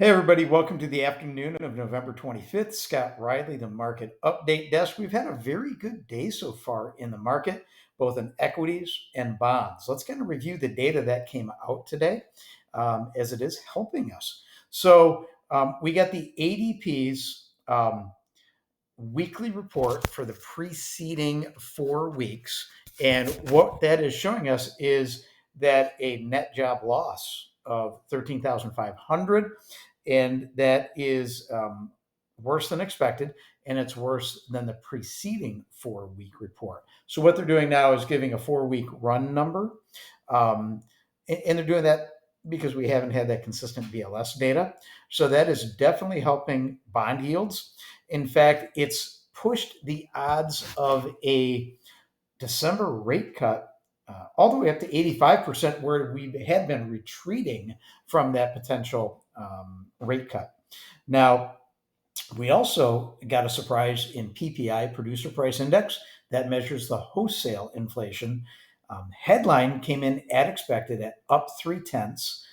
Hey, everybody, welcome to the afternoon of November 25th. Scott Riley, the market update desk. We've had a very good day so far in the market, both in equities and bonds. Let's kind of review the data that came out today as it is helping us. We got the ADP's weekly report for the preceding 4 weeks. And what that is showing us is that a net job loss of 13,500, and that is worse than expected, and it's worse than the preceding 4 week report. So what they're doing now is giving a 4 week run number, and they're doing that because we haven't had that consistent BLS data. So that is definitely helping bond yields. In fact, it's pushed the odds of a December rate cut all the way up to 85%, where we had been retreating from that potential rate cut. Now, we also got a surprise in PPI, Producer Price Index, that measures the wholesale inflation. Headline came in at expected at up 0.3.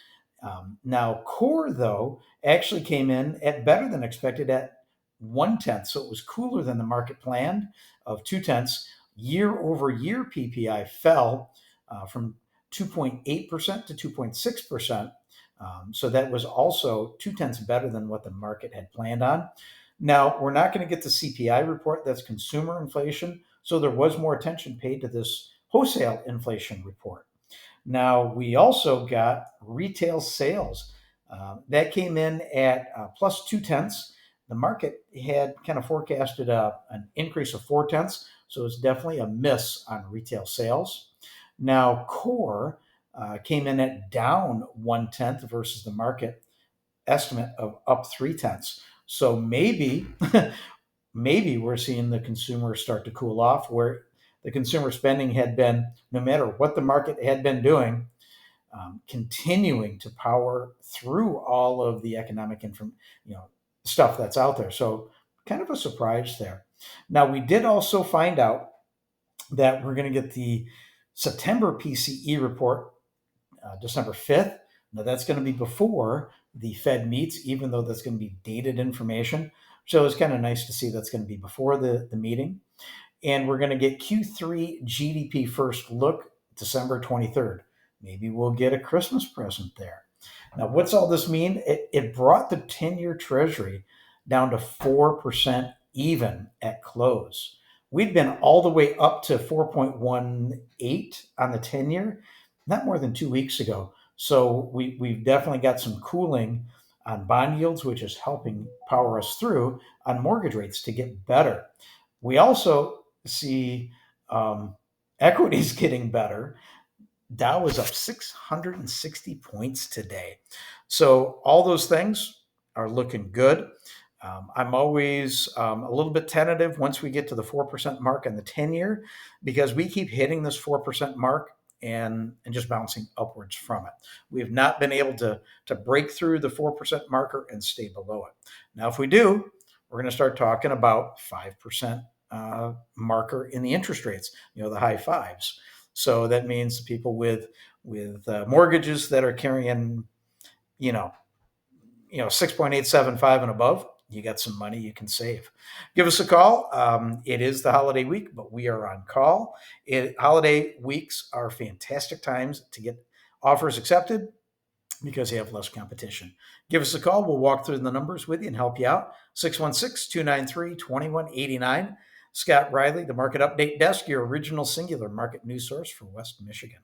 Now, core, though, actually came in at better than expected at 0.1. So it was cooler than the market planned of 0.2. Year over year, PPI fell from 2.8% to 2.6%. So that was also 0.2 better than what the market had planned on. Now, we're not going to get the CPI report. That's consumer inflation. So there was more attention paid to this wholesale inflation report. Now, we also got retail sales. That came in at plus 0.2. The market had kind of forecasted an increase of 0.4. So it's definitely a miss on retail sales. Now, core came in at down 0.1 versus the market estimate of up 0.3. So maybe we're seeing the consumer start to cool off, where the consumer spending had been, no matter what the market had been doing, continuing to power through all of the economic stuff that's out there. So kind of a surprise there. Now, we did also find out that we're going to get the September PCE report December 5th. Now, that's going to be before the Fed meets, even though that's going to be dated information. So it's kind of nice to see that's going to be before the meeting. And we're going to get Q3 GDP first look December 23rd. Maybe we'll get a Christmas present there. Now, what's all this mean? It brought the 10-year treasury down to 4% even at close. We'd been all the way up to 4.18 on the 10-year, not more than 2 weeks ago. So we've definitely got some cooling on bond yields, which is helping power us through on mortgage rates to get better. We also see equities getting better. Dow is up 660 points today. So all those things are looking good. I'm always a little bit tentative once we get to the 4% mark on the 10-year, because we keep hitting this 4% mark and just bouncing upwards from it. We have not been able to break through the 4% marker and stay below it. Now, if we do, we're going to start talking about 5% marker in the interest rates, the high fives. So that means people with mortgages that are carrying, 6.875 and above, you got some money you can save. Give us a call. It is the holiday week, but we are on call. Holiday weeks are fantastic times to get offers accepted because you have less competition. Give us a call. We'll walk through the numbers with you and help you out. 616-293-2189. Scott Riley, the Market Update Desk, your original singular market news source for West Michigan.